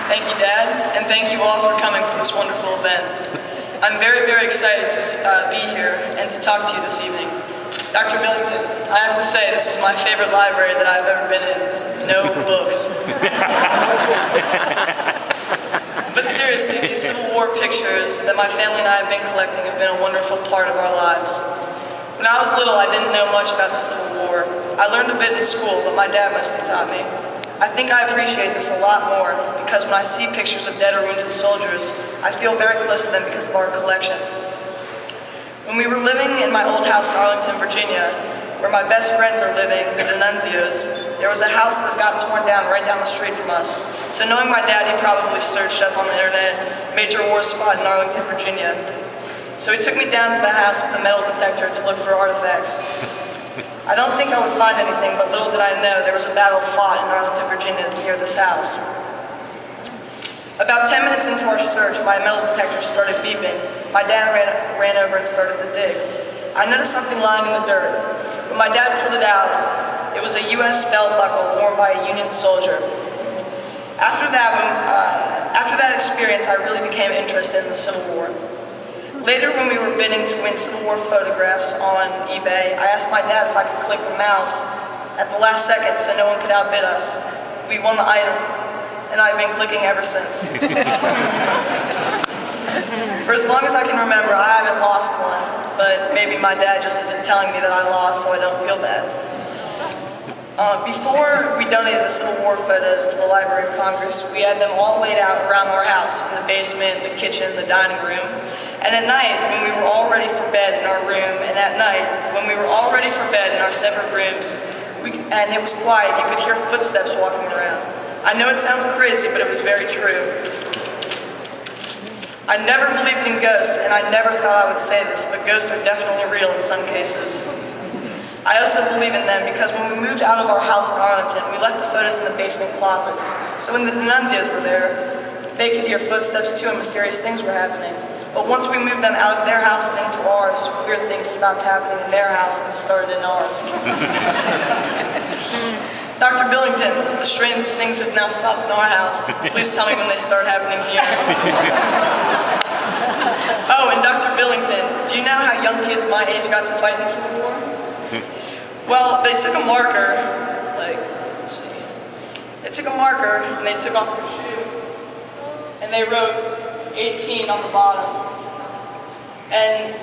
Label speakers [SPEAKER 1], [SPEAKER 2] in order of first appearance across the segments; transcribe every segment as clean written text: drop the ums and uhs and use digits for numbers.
[SPEAKER 1] Thank you, Dad, and thank you all for coming for this wonderful event. I'm very, very excited to be here and to talk to you this evening. Dr. Billington, I have to say this is my favorite library that I've ever been in. No books. But seriously, these Civil War pictures that my family and I have been collecting have been a wonderful part of our lives. When I was little, I didn't know much about the Civil War. I learned a bit in school, but my dad mostly taught me. I think I appreciate this a lot more because when I see pictures of dead or wounded soldiers, I feel very close to them because of our collection. When we were living in my old house in Arlington, Virginia, where my best friends are living, the D'Annunzios, there was a house that got torn down right down the street from us. So knowing my dad, he probably searched up on the internet, major war spot in Arlington, Virginia. So he took me down to the house with a metal detector to look for artifacts. I don't think I would find anything, but little did I know there was a battle fought in Arlington, Virginia near this house. About 10 minutes into our search, my metal detector started beeping. My dad ran over and started to dig. I noticed something lying in the dirt. When my dad pulled it out, it was a U.S. belt buckle worn by a Union soldier. After that experience, I really became interested in the Civil War. Later, when we were bidding to win Civil War photographs on eBay, I asked my dad if I could click the mouse at the last second so no one could outbid us. We won the item, and I've been clicking ever since. For as long as I can remember, I haven't lost one, but maybe my dad just isn't telling me that I lost so I don't feel bad. Before we donated the Civil War photos to the Library of Congress, we had them all laid out around our house, in the basement, the kitchen, the dining room. And at night, when we were all ready for bed in our room, and at night, when we were all ready for bed in our separate rooms, and it was quiet, you could hear footsteps walking around. I know it sounds crazy, but it was very true. I never believed in ghosts, and I never thought I would say this, but ghosts are definitely real in some cases. I also believe in them because when we moved out of our house in Arlington, we left the photos in the basement closets. So when the D'Annunzios were there, they could hear footsteps too and mysterious things were happening. But once we moved them out of their house and into ours, weird things stopped happening in their house and started in ours. Dr. Billington, the strangest things have now stopped in our house. Please tell me when they start happening here. Oh, and Dr. Billington, do you know how young kids my age got to fight in the Civil War? Well, they took a marker, they took a marker and they took off their shoe and they wrote 18 on the bottom. And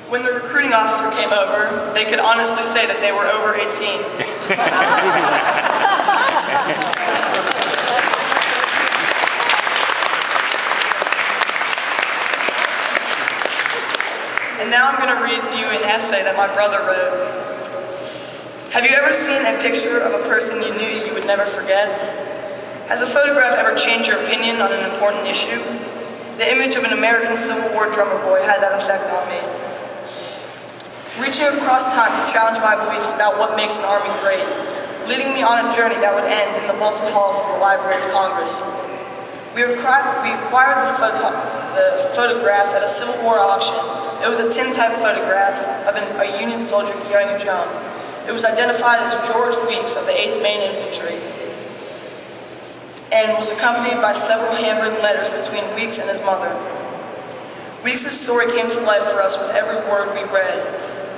[SPEAKER 1] when the recruiting officer came over, they could honestly say that they were over 18. And now I'm going to read you an essay that my brother wrote. Have you ever seen a picture of a person you knew you would never forget? Has a photograph ever changed your opinion on an important issue? The image of an American Civil War drummer boy had that effect on me. Reaching across time to challenge my beliefs about what makes an army great, leading me on a journey that would end in the vaulted halls of the Library of Congress. We acquired the photograph at a Civil War auction. It was a tin-type photograph of a Union soldier carrying a drum. It was identified as George Weeks of the 8th Maine Infantry and was accompanied by several handwritten letters between Weeks and his mother. Weeks' story came to life for us with every word we read.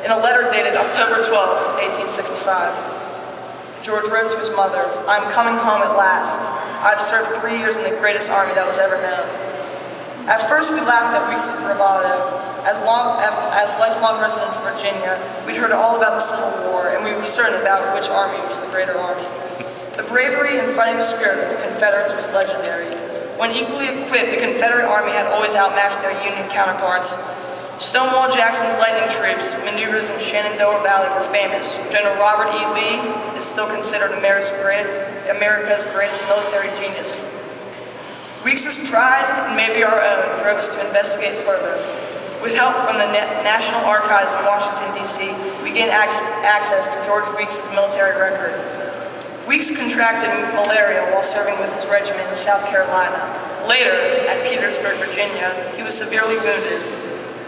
[SPEAKER 1] In a letter dated October 12, 1865, George wrote to his mother, "I'm coming home at last. I've served 3 years in the greatest army that was ever known." At first we laughed at Weeks' bravado. As lifelong residents of Virginia, we'd heard all about the Civil War, and we were certain about which army was the greater army. The bravery and fighting spirit of the Confederates was legendary. When equally equipped, the Confederate Army had always outmatched their Union counterparts. Stonewall Jackson's lightning troops, maneuvers in Shenandoah Valley were famous. General Robert E. Lee is still considered America's greatest military genius. Weeks' pride, and maybe our own, drove us to investigate further. With help from the National Archives in Washington, D.C., we gained access to George Weeks' military record. Weeks contracted malaria while serving with his regiment in South Carolina. Later, at Petersburg, Virginia, he was severely wounded.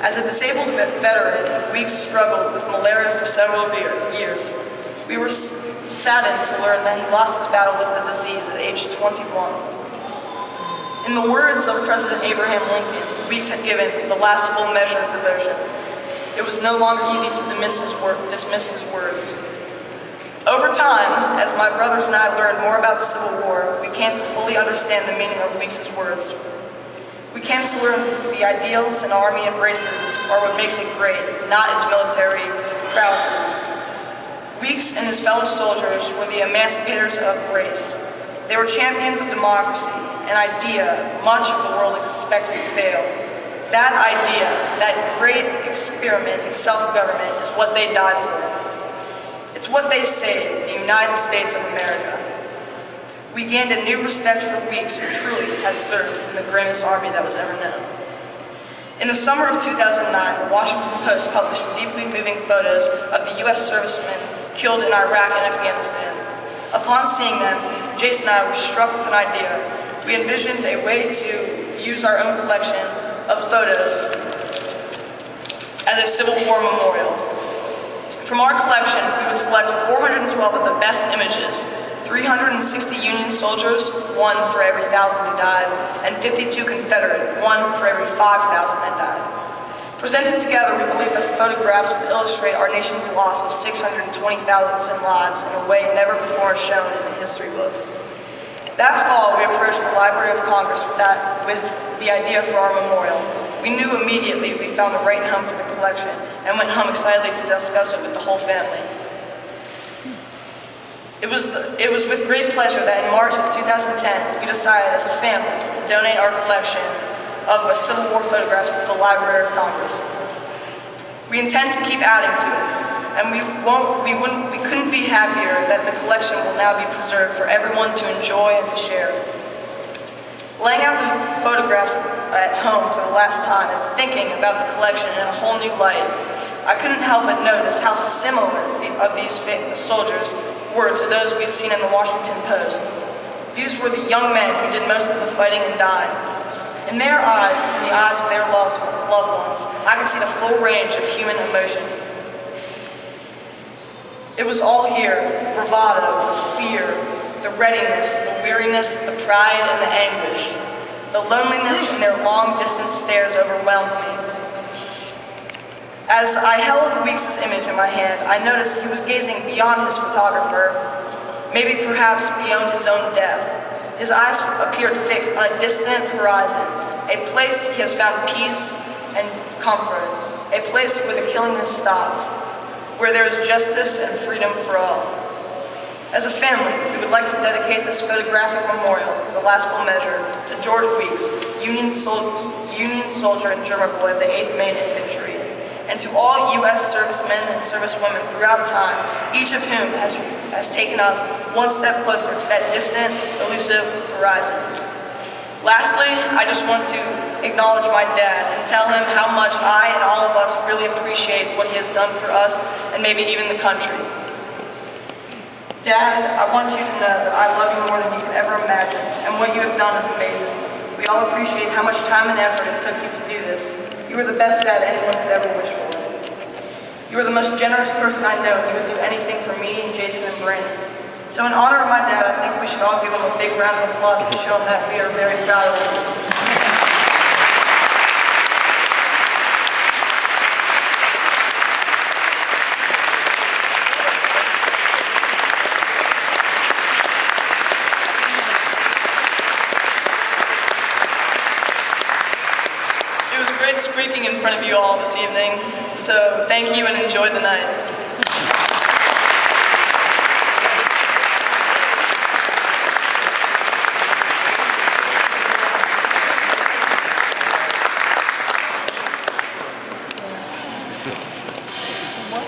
[SPEAKER 1] As a disabled veteran, Weeks struggled with malaria for several years. We were saddened to learn that he lost his battle with the disease at age 21. In the words of President Abraham Lincoln, Weeks had given the last full measure of devotion. It was no longer easy to dismiss his words. Over time, as my brothers and I learned more about the Civil War, we came to fully understand the meaning of Weeks' words. We came to learn the ideals an army embraces are what makes it great, not its military prowesses. Weeks and his fellow soldiers were the emancipators of race. They were champions of democracy, an idea much of the world expected to fail. That idea, that great experiment in self-government, is what they died for. It's what they saved, the United States of America. We gained a new respect for Weeks, who truly had served in the greatest army that was ever known. In the summer of 2009, the Washington Post published deeply moving photos of the U.S. servicemen killed in Iraq and Afghanistan. Upon seeing them, Jason and I were struck with an idea. We envisioned a way to use our own collection of photos as a Civil War memorial. From our collection, we would select 412 of the best images, 360 Union soldiers, 1 for every 1,000 who died, and 52 Confederate, 1 for every 5,000 that died. Presented together, we believe the photographs would illustrate our nation's loss of 620,000 lives in a way never before shown in the history book. That fall, we approached the Library of Congress with the idea for our memorial. We knew immediately we found the right home for the collection and went home excitedly to discuss it with the whole family. It was with great pleasure that in March of 2010, we decided as a family to donate our collection of Civil War photographs to the Library of Congress. We intend to keep adding to it, and we couldn't be happier that the collection will now be preserved for everyone to enjoy and to share. Laying out the photographs at home for the last time and thinking about the collection in a whole new light, I couldn't help but notice how similar these soldiers were to those we'd seen in the Washington Post. These were the young men who did most of the fighting and dying. In their eyes, in the eyes of their loved ones, I could see the full range of human emotion. It was all here, the bravado, the fear, the readiness, the weariness, the pride, and the anguish. The loneliness in their long-distance stares overwhelmed me. As I held Weeks' image in my hand, I noticed he was gazing beyond his photographer, maybe perhaps beyond his own death. His eyes appeared fixed on a distant horizon, a place he has found peace and comfort, a place where the killing has stopped, where there is justice and freedom for all. As a family, we would like to dedicate this photographic memorial, the last full measure, to George Weeks, Union soldier and drummer boy of the 8th Maine Infantry, and to all U.S. servicemen and servicewomen throughout time, each of whom has taken us one step closer to that distant, elusive horizon. Lastly, I just want to acknowledge my dad and tell him how much I and all of us really appreciate what he has done for us and maybe even the country. Dad, I want you to know that I love you more than you could ever imagine, and what you have done is amazing. We all appreciate how much time and effort it took you to do this. You are the best dad anyone could ever wish for. You are the most generous person I know, and you would do anything for me and Jason and Brandon. So in honor of my dad, I think we should all give him a big round of applause to show him that we are very proud of him. Speaking in front of you all this evening, so thank you and enjoy the night.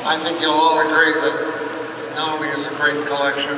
[SPEAKER 2] I think you'll all agree that not only is a great collection,